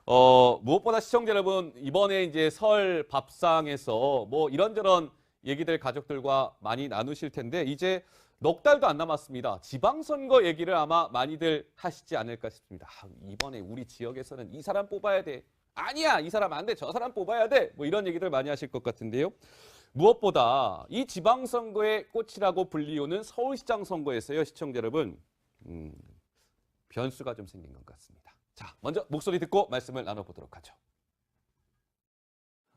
무엇보다 시청자 여러분, 이번에 이제 설 밥상에서 뭐 이런저런 얘기들 가족들과 많이 나누실 텐데, 이제 넉 달도 안 남았습니다. 지방선거 얘기를 아마 많이들 하시지 않을까 싶습니다. 이번에 우리 지역에서는 이 사람 뽑아야 돼. 아니야, 이 사람 안 돼. 저 사람 뽑아야 돼. 뭐 이런 얘기들 많이 하실 것 같은데요. 무엇보다 이 지방선거의 꽃이라고 불리우는 서울시장 선거에서요, 시청자 여러분, 변수가 좀 생긴 것 같습니다. 자, 먼저 목소리 듣고 말씀을 나눠보도록 하죠.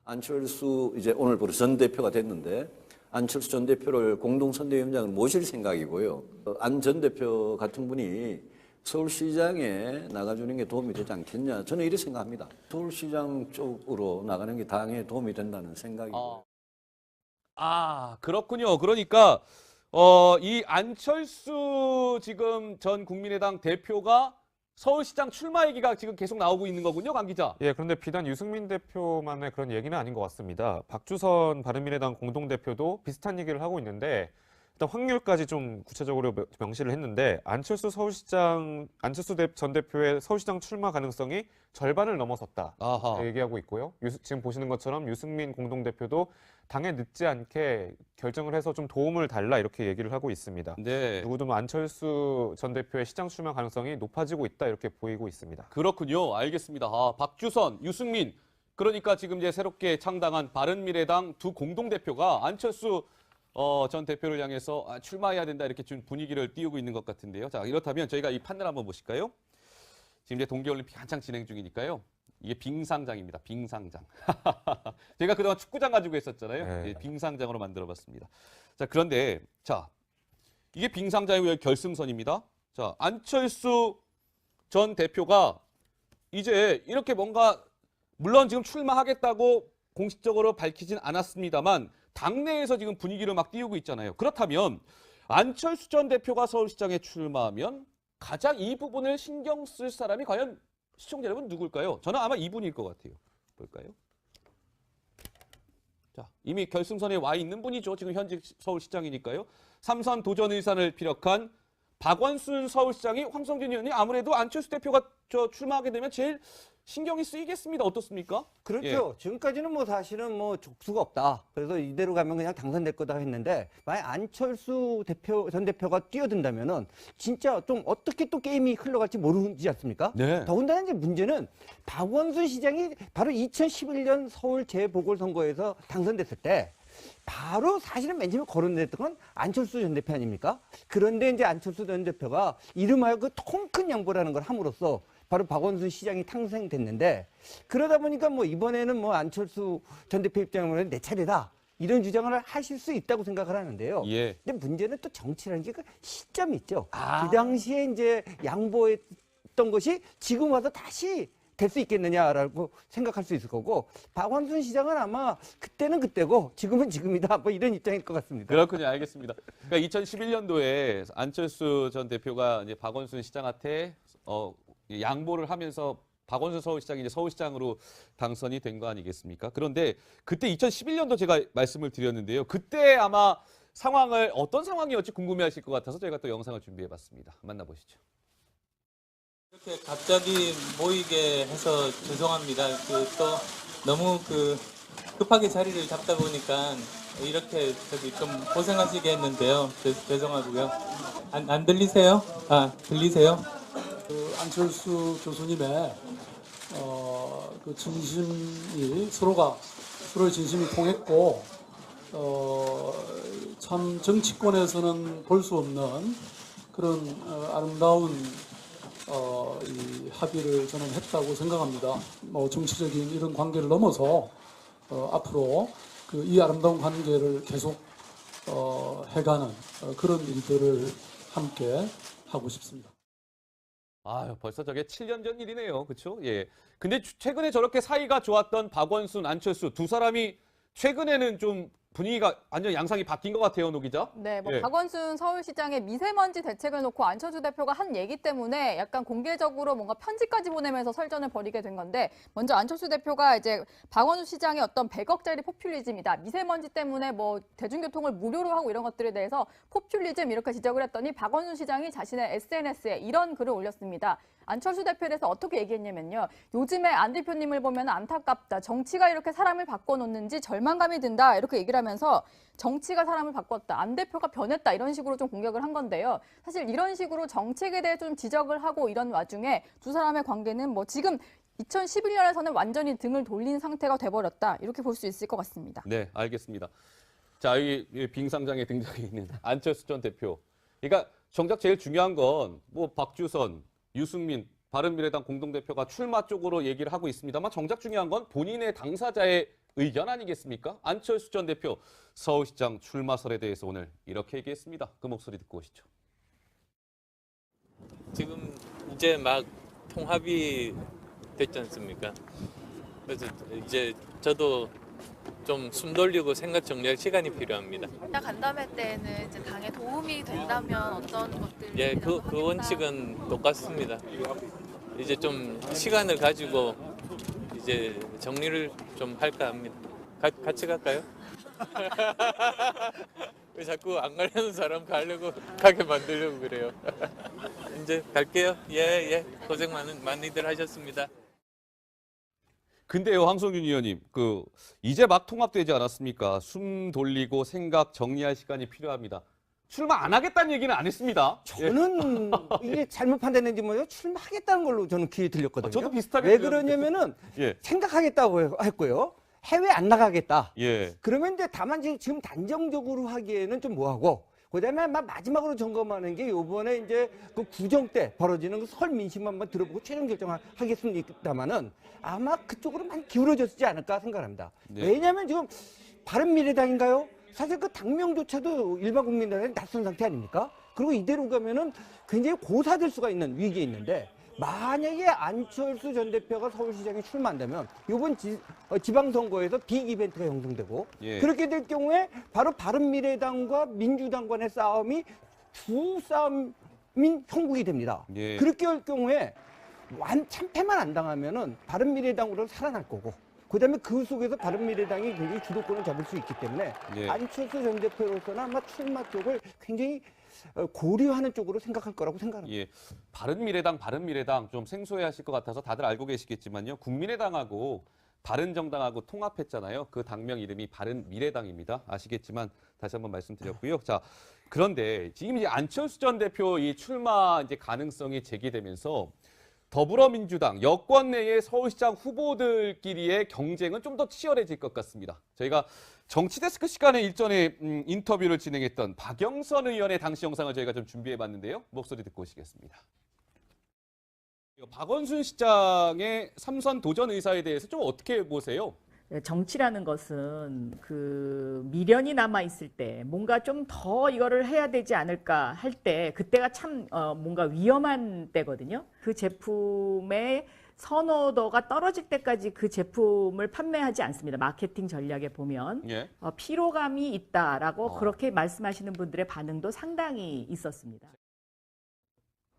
안철수 이제 오늘부로 전 대표가 됐는데 안철수 전 대표를 공동선대위원장을 모실 생각이고요. 안 전 대표 같은 분이 서울시장에 나가주는 게 도움이 되지 않겠냐. 저는 이렇게 생각합니다. 서울시장 쪽으로 나가는 게 당에 도움이 된다는 생각이고요. 그렇군요. 그러니까 이 안철수 지금 전 국민의당 대표가 서울시장 출마 얘기가 지금 계속 나오고 있는 거군요, 강 기자. 예, 그런데 비단 유승민 대표만의 그런 얘기는 아닌 것 같습니다. 박주선 바른미래당 공동대표도 비슷한 얘기를 하고 있는데, 일단 확률까지 좀 구체적으로 명시를 했는데, 안철수 전 대표의 서울시장 출마 가능성이 절반을 넘어섰다 얘기하고 있고요. 지금 보시는 것처럼 유승민 공동대표도 당에 늦지 않게 결정을 해서 좀 도움을 달라 이렇게 얘기를 하고 있습니다. 네. 누구도 안철수 전 대표의 시장 출마 가능성이 높아지고 있다 이렇게 보이고 있습니다. 그렇군요. 알겠습니다. 박주선, 유승민, 그러니까 지금 이제 새롭게 창당한 바른미래당 두 공동대표가 안철수 전 대표를 향해서 출마해야 된다 이렇게 좀 분위기를 띄우고 있는 것 같은데요. 자, 이렇다면 저희가 이 판을 한번 보실까요? 지금 이제 동계올림픽 한창 진행 중이니까요. 이게 빙상장입니다. 빙상장. 제가 그동안 축구장 가지고 했었잖아요. 네. 빙상장으로 만들어봤습니다. 자, 그런데 자, 이게 빙상장이고 여기 결승선입니다. 자, 안철수 전 대표가 이제 이렇게 뭔가 물론 지금 출마하겠다고 공식적으로 밝히진 않았습니다만 당내에서 지금 분위기를 막 띄우고 있잖아요. 그렇다면 안철수 전 대표가 서울시장에 출마하면 가장 이 부분을 신경 쓸 사람이 과연 시청자 여러분 누굴까요? 저는 아마 이분일 것 같아요. 볼까요? 자, 이미 결승선에 와 있는 분이죠. 지금 현직 서울시장이니까요. 3선 도전 의사를 피력한 박원순 서울시장이 황성진 의원이 아무래도 안철수 대표가 출마하게 되면 제일 신경이 쓰이겠습니다. 어떻습니까? 그렇죠. 예. 지금까지는 뭐 사실은 뭐 족수가 없다. 그래서 이대로 가면 그냥 당선될 거다 했는데 만약 안철수 전 대표가 뛰어든다면은 진짜 좀 어떻게 또 게임이 흘러갈지 모르지 않습니까? 네. 더군다나 이제 문제는 박원순 시장이 바로 2011년 서울 재보궐선거에서 당선됐을 때 바로 사실은 맨 처음에 거론됐던 건 안철수 전 대표 아닙니까? 그런데 이제 안철수 전 대표가 이름하여 그 통 큰 양보라는 걸 함으로써 바로 박원순 시장이 탄생됐는데 그러다 보니까 뭐 이번에는 뭐 안철수 전 대표 입장으로는 내 차례다. 이런 주장을 하실 수 있다고 생각을 하는데요. 예. 근데 문제는 또 정치라는 게 그 시점이 있죠. 그 당시에 이제 양보했던 것이 지금 와서 다시 될 수 있겠느냐라고 생각할 수 있을 거고 박원순 시장은 아마 그때는 그때고 지금은 지금이다. 뭐 이런 입장일 것 같습니다. 그렇군요. 알겠습니다. 그러니까 2011년도에 안철수 전 대표가 이제 박원순 시장한테 양보를 하면서 박원순 서울시장이 이제 서울시장으로 당선이 된 거 아니겠습니까? 그런데 그때 2011년도 제가 말씀을 드렸는데요. 그때 아마 상황을 어떤 상황이었지 궁금해하실 것 같아서 저희가 또 영상을 준비해봤습니다. 만나보시죠. 이렇게 갑자기 모이게 해서 죄송합니다. 또 너무 급하게 자리를 잡다 보니까 이렇게 좀 고생하시게 했는데요. 죄송하고요. 안 들리세요? 들리세요? 안철수 교수님의 그 진심이 서로의 진심이 통했고 참 정치권에서는 볼 수 없는 그런 아름다운 이 합의를 저는 했다고 생각합니다. 뭐 정치적인 이런 관계를 넘어서 앞으로 이 아름다운 관계를 계속 해가는 그런 일들을 함께 하고 싶습니다. 벌써 저게 7년 전 일이네요. 그렇죠? 예. 근데 최근에 저렇게 사이가 좋았던 박원순, 안철수 두 사람이 최근에는 좀 분위기가 완전 양상이 바뀐 것 같아요, 노 기자. 네, 예. 박원순 서울시장의 미세먼지 대책을 놓고 안철수 대표가 한 얘기 때문에 약간 공개적으로 뭔가 편지까지 보내면서 설전을 벌이게 된 건데 먼저 안철수 대표가 이제 박원순 시장의 어떤 100억짜리 포퓰리즘이다. 미세먼지 때문에 뭐 대중교통을 무료로 하고 이런 것들에 대해서 포퓰리즘 이렇게 지적을 했더니 박원순 시장이 자신의 SNS에 이런 글을 올렸습니다. 안철수 대표에 대해서 어떻게 얘기했냐면요. 요즘에 안 대표님을 보면 안타깝다. 정치가 이렇게 사람을 바꿔놓는지 절망감이 든다. 이렇게 얘기를 하면서 정치가 사람을 바꿨다. 안 대표가 변했다. 이런 식으로 좀 공격을 한 건데요. 사실 이런 식으로 정책에 대해 좀 지적을 하고 이런 와중에 두 사람의 관계는 뭐 지금 2011년에서는 완전히 등을 돌린 상태가 돼버렸다. 이렇게 볼 수 있을 것 같습니다. 네, 알겠습니다. 자, 이 빙상장에 등장해 있는 안철수 전 대표. 그러니까 정작 제일 중요한 건 뭐 박주선, 유승민, 바른미래당 공동대표가 출마 쪽으로 얘기를 하고 있습니다만 정작 중요한 건 본인의 당사자의 의견 아니겠습니까? 안철수 전 대표 서울시장 출마설에 대해서 오늘 이렇게 얘기했습니다. 그 목소리 듣고 오시죠. 지금 이제 막 통합이 됐지 않습니까? 그래서 이제 저도 좀 숨 돌리고 생각 정리할 시간이 필요합니다. 간담회 때는 이제 당에 도움이 된다면 어떤 것들? 예, 그 원칙은 똑같습니다. 이제 좀 시간을 가지고 이제 정리를 좀 할까 합니다. 같이 갈까요? 왜 자꾸 안 가려는 사람 가게 만들려고 그래요? 이제 갈게요. 예. 고생 많이들 하셨습니다. 근데요, 황성균 의원님, 이제 막 통합되지 않았습니까? 숨 돌리고 생각 정리할 시간이 필요합니다. 출마 안 하겠다는 얘기는 안 했습니다. 저는 이게 잘못 판단했는지 뭐요? 출마하겠다는 걸로 저는 귀에 들렸거든요. 저도 비슷하게 왜 들렸는데. 그러냐면은 예. 생각하겠다고 했고요. 해외 안 나가겠다. 예. 그러면 이제 다만 지금 단정적으로 하기에는 좀 뭐하고 그다음에 마지막으로 점검하는 게 요번에 이제 그 구정 때 벌어지는 그 설 민심 한번 들어보고 최종 결정하겠습니다만은 아마 그쪽으로 많이 기울어졌지 않을까 생각합니다. 네. 왜냐하면 지금 바른미래당인가요? 사실 그 당명조차도 일반 국민들한테 낯선 상태 아닙니까? 그리고 이대로 가면은 굉장히 고사될 수가 있는 위기에 있는데 만약에 안철수 전 대표가 서울시장에 출마한다면 이번 지방선거에서 빅 이벤트가 형성되고 예. 그렇게 될 경우에 바로 바른미래당과 민주당 간의 싸움이 두 싸움인 형국이 됩니다. 예. 그렇게 할 경우에 참패만 안 당하면은 바른미래당으로 살아날 거고 그다음에 그 속에서 바른미래당이 굉장히 주도권을 잡을 수 있기 때문에 예. 안철수 전 대표로서는 아마 출마 쪽을 굉장히 고려하는 쪽으로 생각할 거라고 생각합니다. 예. 바른미래당 좀 생소해하실 것 같아서 다들 알고 계시겠지만요. 국민의당하고 바른정당하고 통합했잖아요. 그 당명 이름이 바른미래당입니다. 아시겠지만 다시 한번 말씀드렸고요. 자, 그런데 지금 이제 안철수 전 대표 이 출마 이제 가능성이 제기되면서 더불어민주당 여권 내의 서울시장 후보들끼리의 경쟁은 좀 더 치열해질 것 같습니다. 저희가 정치데스크 시간에 일전에 인터뷰를 진행했던 박영선 의원의 당시 영상을 저희가 좀 준비해봤는데요. 목소리 듣고 오시겠습니다. 박원순 시장의 3선 도전 의사에 대해서 좀 어떻게 보세요? 정치라는 것은 그 미련이 남아 있을 때 뭔가 좀 더 이거를 해야 되지 않을까 할 때 그때가 참 뭔가 위험한 때거든요. 그 제품의 선호도가 떨어질 때까지 그 제품을 판매하지 않습니다. 마케팅 전략에 보면 예. 피로감이 있다라고 그렇게 말씀하시는 분들의 반응도 상당히 있었습니다.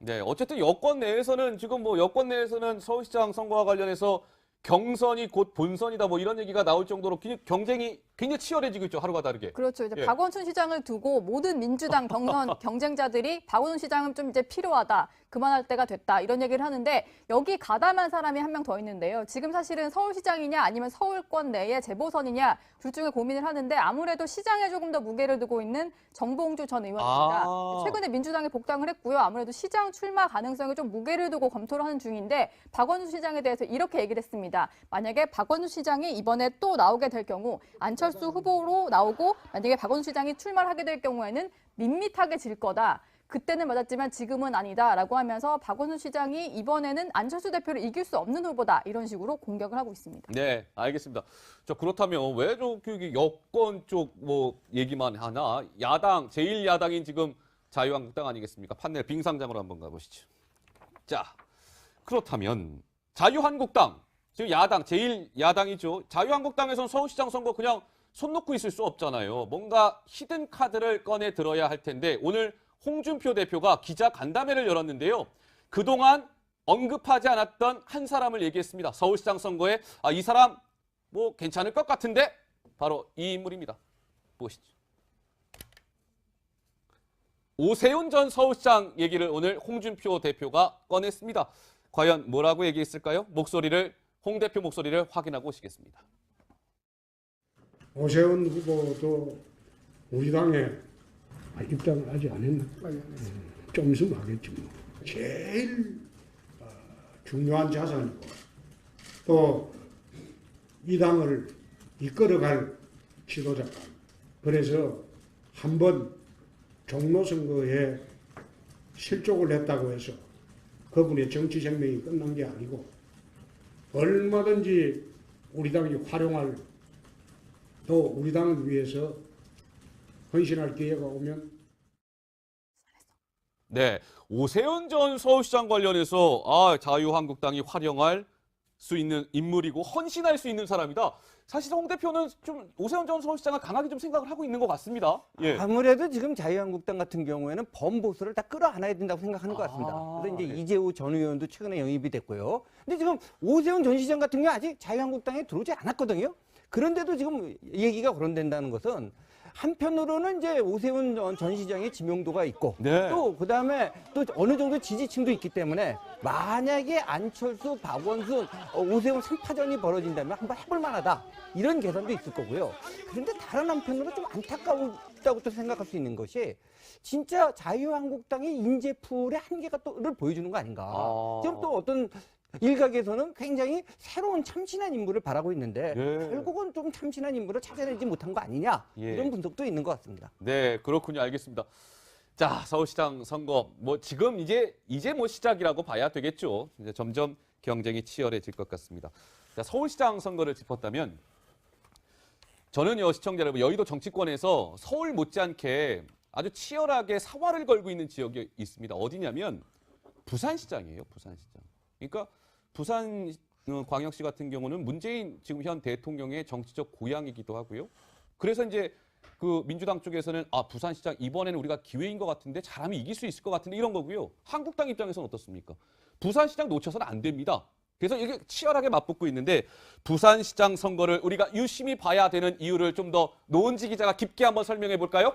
네, 어쨌든 여권 내에서는 지금 여권 내에서는 서울시장 선거와 관련해서 경선이 곧 본선이다 이런 얘기가 나올 정도로 경쟁이 굉장히 치열해지고 있죠. 하루가 다르게. 그렇죠. 이제 예. 박원순 시장을 두고 모든 민주당 경선 경쟁자들이 박원순 시장은 좀 이제 필요하다. 그만할 때가 됐다. 이런 얘기를 하는데 여기 가담한 사람이 한 명 더 있는데요. 지금 사실은 서울시장이냐 아니면 서울권 내의 재보선이냐 둘 중에 고민을 하는데 아무래도 시장에 조금 더 무게를 두고 있는 정봉주 전 의원입니다. 최근에 민주당에 복당을 했고요. 아무래도 시장 출마 가능성에 좀 무게를 두고 검토를 하는 중인데 박원순 시장에 대해서 이렇게 얘기를 했습니다. 만약에 박원순 시장이 이번에 또 나오게 될 경우 안철수 후보로 나오고 만약에 박원순 시장이 출마를 하게 될 경우에는 밋밋하게 질 거다. 그때는 맞았지만 지금은 아니다라고 하면서 박원순 시장이 이번에는 안철수 대표를 이길 수 없는 후보다. 이런 식으로 공격을 하고 있습니다. 네, 알겠습니다. 자, 그렇다면 왜 저기 여권 쪽 얘기만 하나? 야당, 제1야당인 지금 자유한국당 아니겠습니까? 판넬 빙상장으로 한번 가보시죠. 자, 그렇다면 자유한국당, 지금 야당, 제1야당이죠. 자유한국당에서는 서울시장 선거 그냥 손 놓고 있을 수 없잖아요. 뭔가 히든 카드를 꺼내 들어야 할 텐데 오늘 홍준표 대표가 기자 간담회를 열었는데요. 그동안 언급하지 않았던 한 사람을 얘기했습니다. 서울시장 선거에 이 사람 괜찮을 것 같은데 바로 이 인물입니다. 보시죠. 오세훈 전 서울시장 얘기를 오늘 홍준표 대표가 꺼냈습니다. 과연 뭐라고 얘기했을까요? 목소리를 홍 대표 목소리를 확인하고 오시겠습니다. 오세훈 후보도 우리 당에 입당을 아직 안 했나? 좀 있으면 하겠지 뭐. 제일 중요한 자산이고 또 이 당을 이끌어갈 지도자가. 그래서 한번 종로 선거에 실족을 했다고 해서 그분의 정치 생명이 끝난 게 아니고 얼마든지 우리 당이 활용할 또 우리 당을 위해서 헌신할 기회가 오면 네, 오세훈 전 서울시장 관련해서 자유한국당이 활용할 수 있는 인물이고 헌신할 수 있는 사람이다. 사실 홍 대표는 좀 오세훈 전 서울시장을 강하게 좀 생각을 하고 있는 것 같습니다. 예. 아무래도 지금 자유한국당 같은 경우에는 범보수를 다 끌어안아야 된다고 생각하는 것 같습니다. 그래서 이제 이재호 전 의원도 최근에 영입이 됐고요. 근데 지금 오세훈 전 시장 같은 경우 아직 자유한국당에 들어오지 않았거든요. 그런데도 지금 얘기가 거론된다는 것은 한편으로는 이제 오세훈 전 시장의 지명도가 있고 네. 또 그다음에 또 어느 정도 지지층도 있기 때문에 만약에 안철수, 박원순, 오세훈 3파전이 벌어진다면 한번 해볼 만하다. 이런 계산도 있을 거고요. 그런데 다른 한편으로 좀 안타깝다고 또 생각할 수 있는 것이 진짜 자유한국당의 인재풀의 한계가 또를 보여주는 거 아닌가. 지금 또 어떤 일각에서는 굉장히 새로운 참신한 인물을 바라고 있는데 결국은 좀 참신한 인물을 찾아내지 못한 거 아니냐. 이런 분석도 있는 것 같습니다. 네, 그렇군요. 알겠습니다. 자, 서울시장 선거 뭐 지금 이제 뭐 시작이라고 봐야 되겠죠. 이제 점점 경쟁이 치열해질 것 같습니다. 자, 서울시장 선거를 짚었다면 저는요, 시청자 여러분, 여의도 정치권에서 서울 못지않게 아주 치열하게 사활을 걸고 있는 지역이 있습니다. 어디냐면 부산시장이에요, 부산시장. 그러니까 부산 광역시 같은 경우는 문재인 지금 현 대통령의 정치적 고향이기도 하고요. 그래서 이제 그 민주당 쪽에서는 부산시장 이번에는 우리가 기회인 것 같은데 잘하면 이길 수 있을 것 같은데 이런 거고요. 한국당 입장에서는 어떻습니까? 부산시장 놓쳐서는 안 됩니다. 그래서 이게 치열하게 맞붙고 있는데 부산시장 선거를 우리가 유심히 봐야 되는 이유를 좀 더 노은지 기자가 깊게 한번 설명해 볼까요?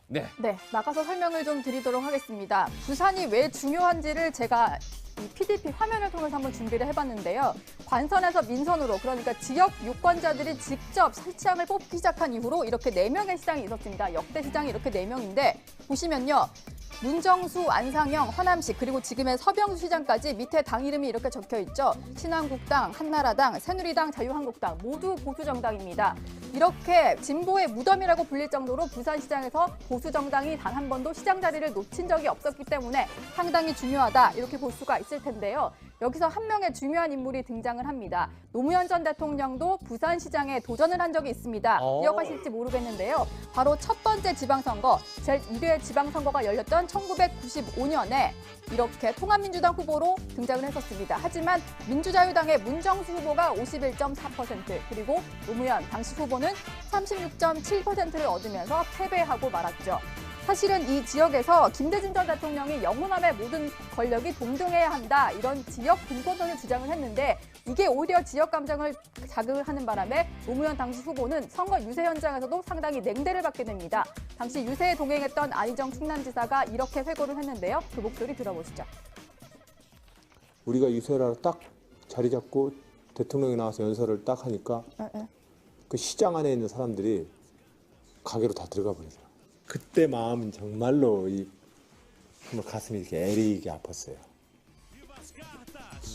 네. 네, 나가서 설명을 좀 드리도록 하겠습니다. 부산이 왜 중요한지를 제가 이 PDP 화면을 통해서 한번 준비를 해봤는데요. 관선에서 민선으로, 그러니까 지역 유권자들이 직접 시장을 뽑기 시작한 이후로 이렇게 4명의 시장이 있었습니다. 역대 시장이 이렇게 4명인데 보시면요. 문정수, 안상영, 허남식, 그리고 지금의 서병수 시장까지 밑에 당 이름이 이렇게 적혀 있죠. 신한국당, 한나라당, 새누리당, 자유한국당 모두 보수 정당입니다. 이렇게 진보의 무덤이라고 불릴 정도로 부산시장에서 보수 정당이 단 한 번도 시장 자리를 놓친 적이 없었기 때문에 상당히 중요하다 이렇게 볼 수가 있을 텐데요. 여기서 한 명의 중요한 인물이 등장을 합니다. 노무현 전 대통령도 부산시장에 도전을 한 적이 있습니다. 기억하실지 모르겠는데요. 바로 첫 번째 지방선거, 제1회 지방선거가 열렸던 1995년에 이렇게 통합민주당 후보로 등장을 했었습니다. 하지만 민주자유당의 문정수 후보가 51.4%, 그리고 노무현 당시 후보는 36.7%를 얻으면서 패배하고 말았죠. 사실은 이 지역에서 김대중 전 대통령이 영호남의 모든 권력이 동등해야 한다, 이런 지역 분권론을 주장을 했는데 이게 오히려 지역 감정을 자극하는 바람에 노무현 당시 후보는 선거 유세 현장에서도 상당히 냉대를 받게 됩니다. 당시 유세에 동행했던 안희정 충남지사가 이렇게 회고를 했는데요. 그 목소리 들어보시죠. 우리가 유세를 딱 자리 잡고 대통령이 나와서 연설을 딱 하니까 그 시장 안에 있는 사람들이 가게로 다 들어가 버리더라고요. 그때 마음은 정말로 정말 가슴이 이렇게 애리게 아팠어요.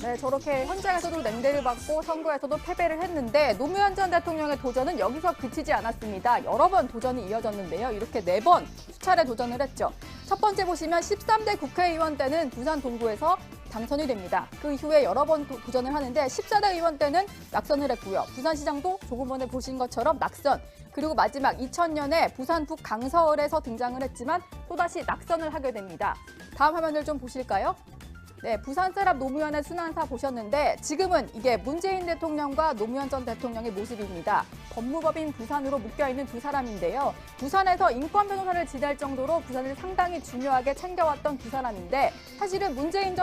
네, 저렇게 현장에서도 냉대를 받고 선거에서도 패배를 했는데 노무현 전 대통령의 도전은 여기서 그치지 않았습니다. 여러 번 도전이 이어졌는데요. 이렇게 4번 수차례 도전을 했죠. 첫 번째 보시면 13대 국회의원 때는 부산 동구에서 당선이 됩니다. 그 이후에 여러 번 도전을 하는데 14대 의원 때는 낙선을 했고요. 부산시장도 조금 전에 보신 것처럼 낙선. 그리고 마지막 2000년에 부산 북 강서을에서 등장을 했지만 또다시 낙선을 하게 됩니다. 다음 화면을 좀 보실까요? 네, 부산 사람 노무현의 순환사 보셨는데 지금은 이게 문재인 대통령과 노무현 전 대통령의 모습입니다. 법무법인 부산으로 묶여있는 두 사람인데요. 부산에서 인권 변호사를 지낼 정도로 부산을 상당히 중요하게 챙겨왔던 두 사람인데 사실은 문재인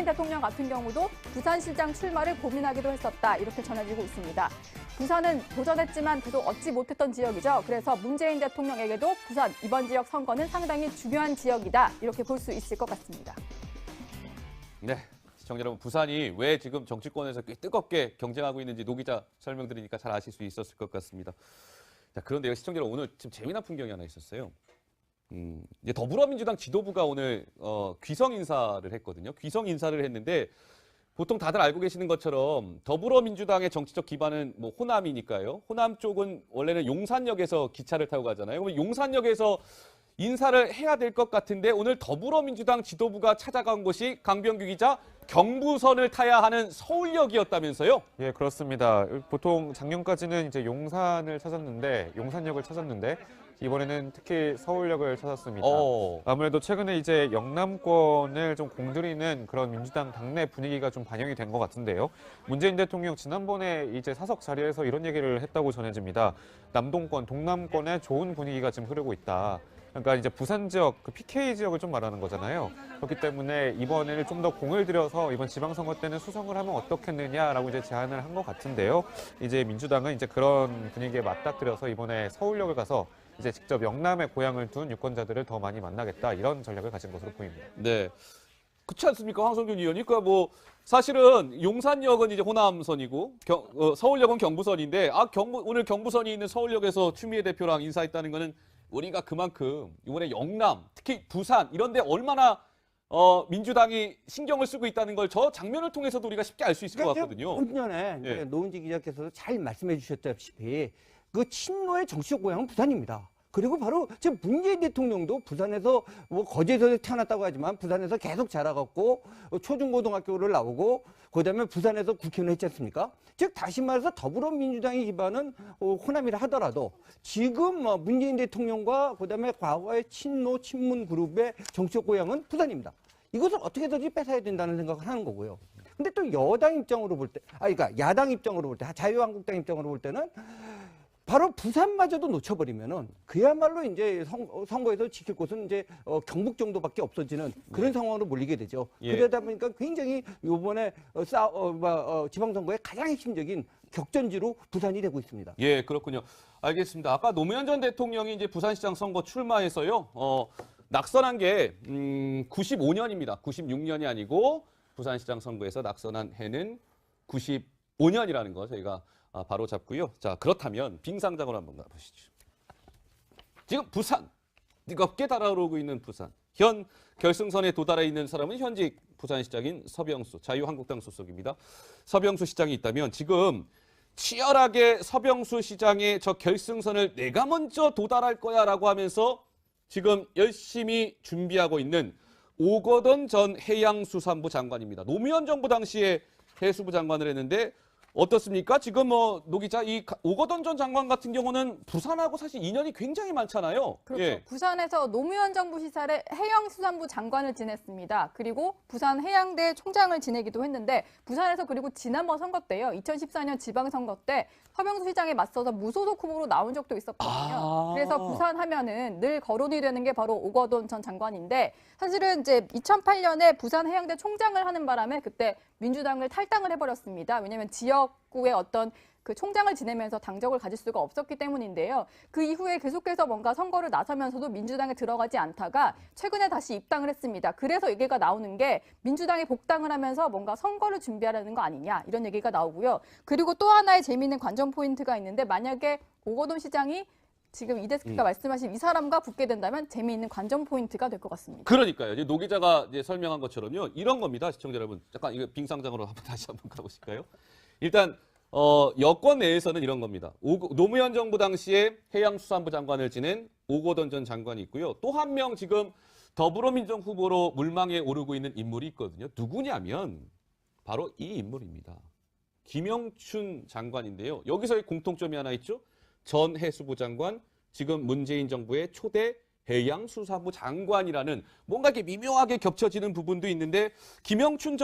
대통령 같은 경우도 부산시장 출마를 고민하기도 했었다, 이렇게 전해지고 있습니다. 부산은 도전했지만 계속 얻지 못했던 지역이죠. 그래서 문재인 대통령에게도 부산 이번 지역 선거는 상당히 중요한 지역이다, 이렇게 볼 수 있을 것 같습니다. 네, 시청자 여러분, 부산이 왜 지금 정치권에서 꽤 뜨겁게 경쟁하고 있는지 노 기자 설명드리니까 잘 아실 수 있었을 것 같습니다. 자, 그런데 시청자 여러분, 오늘 지금 재미난 풍경이 하나 있었어요. 이제 더불어민주당 지도부가 오늘 귀성 인사를 했거든요. 귀성 인사를 했는데 보통 다들 알고 계시는 것처럼 더불어민주당의 정치적 기반은 뭐 호남이니까요. 호남 쪽은 원래는 용산역에서 기차를 타고 가잖아요. 그럼 용산역에서 인사를 해야 될 것 같은데 오늘 더불어민주당 지도부가 찾아간 곳이 강병규 기자 경부선을 타야 하는 서울역이었다면서요? 예, 그렇습니다. 보통 작년까지는 이제 용산역을 찾았는데 이번에는 특히 서울역을 찾았습니다. 아무래도 최근에 이제 영남권을 좀 공들이는 그런 민주당 당내 분위기가 좀 반영이 된 것 같은데요. 문재인 대통령 지난번에 이제 사석 자리에서 이런 얘기를 했다고 전해집니다. 남동권, 동남권에 좋은 분위기가 지금 흐르고 있다. 그러니까 이제 부산 지역, 그 PK 지역을 좀 말하는 거잖아요. 그렇기 때문에 이번에는 좀 더 공을 들여서 이번 지방선거 때는 수성을 하면 어떻겠느냐라고 이제 제안을 한 것 같은데요. 이제 민주당은 이제 그런 분위기에 맞닥뜨려서 이번에 서울역을 가서 이제 직접 영남에 고향을 둔 유권자들을 더 많이 만나겠다 이런 전략을 가진 것으로 보입니다. 네. 그렇지 않습니까, 황성균 의원이? 그러니까 뭐 사실은 용산역은 이제 호남선이고 서울역은 경부선인데 오늘 경부선이 있는 서울역에서 추미애 대표랑 인사했다는 거는 우리가 그만큼 이번에 영남, 특히 부산 이런 데 얼마나 민주당이 신경을 쓰고 있다는 걸 저 장면을 통해서도 우리가 쉽게 알 수 있을 것 같거든요. 좀 전에 예. 노은지 기자께서도 잘 말씀해 주셨다시피 그 친노의 정치적 고향은 부산입니다. 그리고 바로 지금 문재인 대통령도 부산에서 뭐 거제도에서 태어났다고 하지만 부산에서 계속 자라갔고 초중고등학교를 나오고 그다음에 부산에서 국회의원을 했지 않습니까? 즉 다시 말해서 더불어민주당의 기반은 호남이라 하더라도 지금 문재인 대통령과 그다음에 과거의 친노 친문 그룹의 정치적 고향은 부산입니다. 이것을 어떻게든지 뺏어야 된다는 생각을 하는 거고요. 근데 또 여당 입장으로 볼 때, 그러니까 야당 입장으로 볼 때, 자유한국당 입장으로 볼 때는 바로 부산마저도 놓쳐버리면은 그야말로 이제 선거에서 지킬 곳은 이제 경북 정도밖에 없어지는 그런 상황으로 몰리게 되죠. 예. 그러다 보니까 굉장히 이번에 지방선거의 가장 핵심적인 격전지로 부산이 되고 있습니다. 예, 그렇군요. 알겠습니다. 아까 노무현 전 대통령이 이제 부산시장 선거 출마해서요. 낙선한 게 95년입니다. 96년이 아니고 부산시장 선거에서 낙선한 해는 95년이라는 거 저희가 바로 잡고요. 자, 그렇다면 빙상장으로 한번 가보시죠. 지금 부산, 뜨겁게 달아오르고 있는 부산. 현 결승선에 도달해 있는 사람은 현직 부산시장인 서병수, 자유한국당 소속입니다. 서병수 시장이 있다면 지금 치열하게 서병수 시장의 저 결승선을 내가 먼저 도달할 거야라고 하면서 지금 열심히 준비하고 있는 오거돈 전 해양수산부 장관입니다. 노무현 정부 당시에 해수부 장관을 했는데 어떻습니까? 지금 노 기자, 이 오거돈 전 장관 같은 경우는 부산하고 사실 인연이 굉장히 많잖아요. 그렇죠. 예. 부산에서 노무현 정부 시절에 해양수산부 장관을 지냈습니다. 그리고 부산 해양대 총장을 지내기도 했는데 부산에서 그리고 지난번 선거 때요. 2014년 지방선거 때 서병수 시장에 맞서서 무소속 후보로 나온 적도 있었거든요. 그래서 부산 하면은 늘 거론이 되는 게 바로 오거돈 전 장관인데 사실은 이제 2008년에 부산 해양대 총장을 하는 바람에 그때 민주당을 탈당을 해버렸습니다. 왜냐하면 지역구의 어떤 그 총장을 지내면서 당적을 가질 수가 없었기 때문인데요. 그 이후에 계속해서 뭔가 선거를 나서면서도 민주당에 들어가지 않다가 최근에 다시 입당을 했습니다. 그래서 얘기가 나오는 게 민주당에 복당을 하면서 뭔가 선거를 준비하려는 거 아니냐 이런 얘기가 나오고요. 그리고 또 하나의 재미있는 관전 포인트가 있는데 만약에 오거돈 시장이 지금 이 데스크가 말씀하신 이 사람과 붙게 된다면 재미있는 관전 포인트가 될 것 같습니다. 그러니까요. 이제 노 기자가 이제 설명한 것처럼요. 이런 겁니다. 시청자 여러분. 잠깐 이거 빙상장으로 다시 한번 가보실까요? 일단 여권 내에서는 이런 겁니다. 노무현 정부 당시에 해양수산부 장관을 지낸 오거돈 전 장관이 있고요. 또 한 명 지금 더불어민주당 후보로 물망에 오르고 있는 인물이 있거든요. 누구냐면 바로 이 인물입니다. 김영춘 장관인데요. 여기서의 공통점이 하나 있죠. 전 해수부 장관, 지금 문재인 정부의 초대 해양수산부 장관이라는 뭔가 이렇게 미묘하게 겹쳐지는 부분도 있는데 김영춘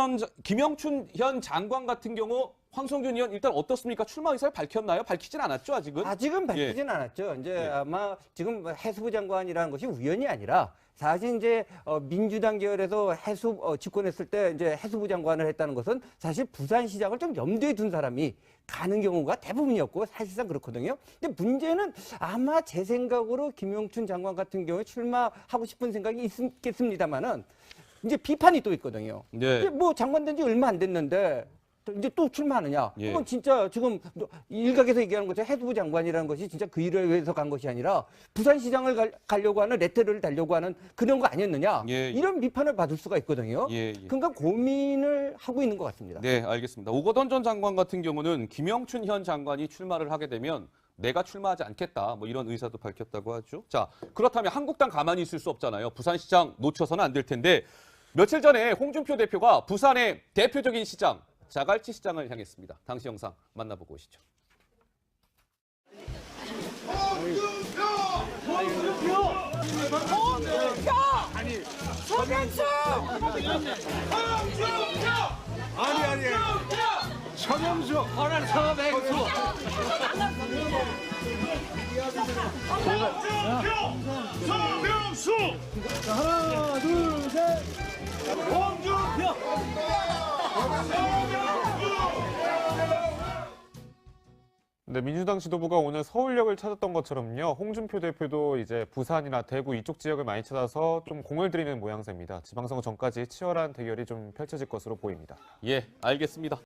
현 장관 같은 경우 황성균 의원 일단 어떻습니까? 출마 의사를 밝혔나요? 밝히진 않았죠, 아직은? 아직은 밝히진 않았죠. 이제 아마 지금 해수부 장관이라는 것이 우연이 아니라 사실 이제 민주당 계열에서 집권했을 때 이제 해수부 장관을 했다는 것은 사실 부산시장을 좀 염두에 둔 사람이 가는 경우가 대부분이었고 사실상 그렇거든요. 근데 문제는 아마 제 생각으로 김영춘 장관 같은 경우에 출마하고 싶은 생각이 있겠습니다만은 이제 비판이 또 있거든요. 네. 이게 뭐 장관 된 지 얼마 안 됐는데 이제 또 출마하느냐? 예. 그건 진짜 지금 일각에서 얘기하는 것처럼 해수부 장관이라는 것이 진짜 그 일을 위해서 간 것이 아니라 부산시장을 가려고 하는 레터를 달려고 하는 그런 거 아니었느냐? 예, 예. 이런 비판을 받을 수가 있거든요. 예, 예. 그러니까 고민을 하고 있는 것 같습니다. 네, 알겠습니다. 오거돈 전 장관 같은 경우는 김영춘 현 장관이 출마를 하게 되면 내가 출마하지 않겠다, 뭐 이런 의사도 밝혔다고 하죠. 자, 그렇다면 한국당 가만히 있을 수 없잖아요. 부산시장 놓쳐서는 안 될 텐데 며칠 전에 홍준표 대표가 부산의 대표적인 시장 자갈치 시장을 향했습니다. 당시 영상 만나보고 오시죠. 네, 민주당 지도부가 오늘 서울역을 찾았던 것처럼요. 홍준표 대표도 이제 부산이나 대구 이쪽 지역을 많이 찾아서 좀 공을 들이는 모양새입니다. 지방선거 전까지 치열한 대결이 좀 펼쳐질 것으로 보입니다. 예, 알겠습니다.